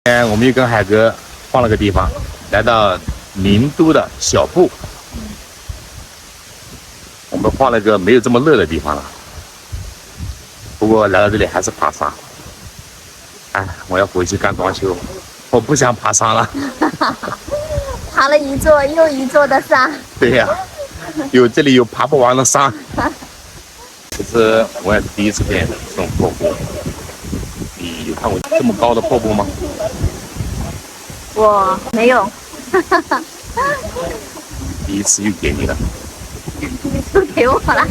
我们又跟海哥换了个地方，来到名都的小布。我们换了个没有这么热的地方了。不过来到这里还是爬山。哎，我要回去干装修，我不想爬山了。爬了一座又一座的山。对呀，这里有爬不完的山。其实我也是第一次见这种瀑布。你有看过这么高的瀑布吗？我没有。第一次又给你了。又给我了。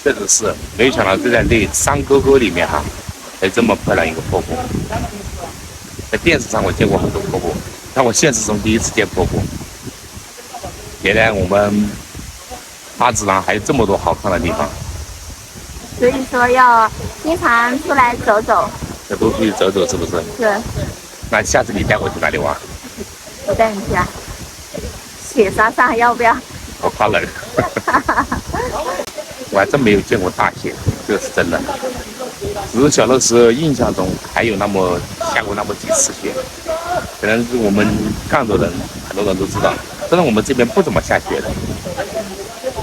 确实是，没想到就在那山沟沟里面哈，有这么漂亮一个瀑布。在电视上我见过很多瀑布，但我现实中第一次见瀑布。原来我们大自然还有这么多好看的地方。所以说要经常出来走走。要多出去走走，是不是？是。那下次你带我去哪里玩？我带你去啊。雪山上要不要？我怕冷。我还真没有见过大雪，这是真的。只是小的时候印象中还有下过那么几次雪，可能是我们赣州人很多人都知道，真的我们这边不怎么下雪的，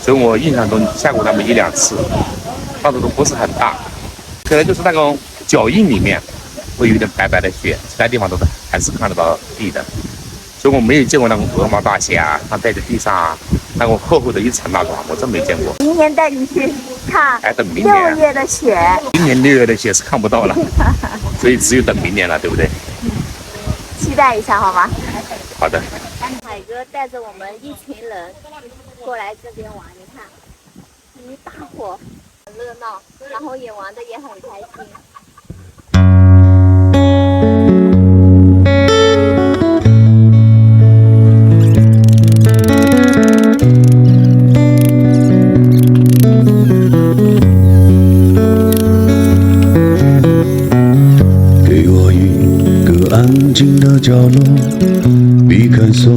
所以我印象中下过那么一两次，但是都不是很大，可能就是那种脚印里面会有点白白的雪，其他地方都是还是看得到地的。所以我没有见过那种鹅毛大雪啊，它在地上啊，那种厚厚的一层那种，我真没见过。明年带你去看等明年6月的雪。今年6月的雪是看不到了，所以只有等明年了，对不对？期待一下好吗？好的。海哥带着我们一群人过来这边玩，你看，一大伙，很热闹，然后也玩的也很开心。安静的角落，避开所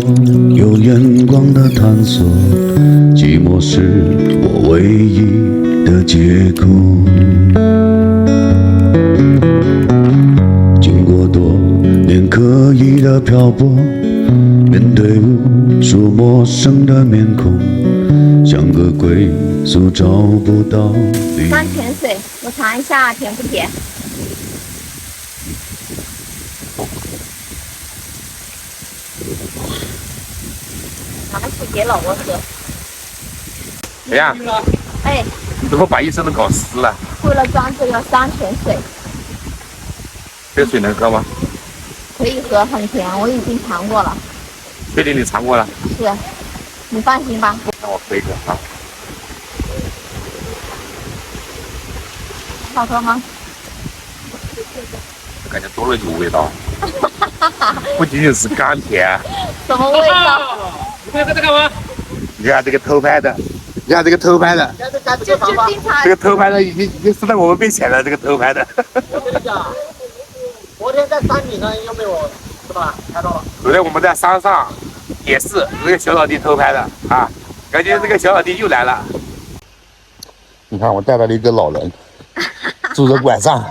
有眼光的探索，寂寞是我唯一的借口。经过多年刻意的漂泊，面对无数陌生的面孔，像个归宿找不到理由。山泉水，我尝一下甜不甜？拿去给老婆喝。怎样？哎，你怎么把一身都搞湿了？为了装这个山泉水。这个水能喝吗？可以喝，很甜，我已经尝过了。确定你尝过了？是，你放心吧。那我喝一个啊。好喝吗？感觉多了一股味道，不仅仅是甘甜。什么味道？你在干嘛？你看这个偷拍的，你看这个偷拍的，就经常这个偷拍的已经是在我们面前了。这个偷拍的。我跟你讲，昨天在山顶上又被我是吧拍到了。昨天我们在山上也是这个小老弟偷拍的啊，感觉这个小老弟又来了。你看我带来了一个老人，拄着拐杖。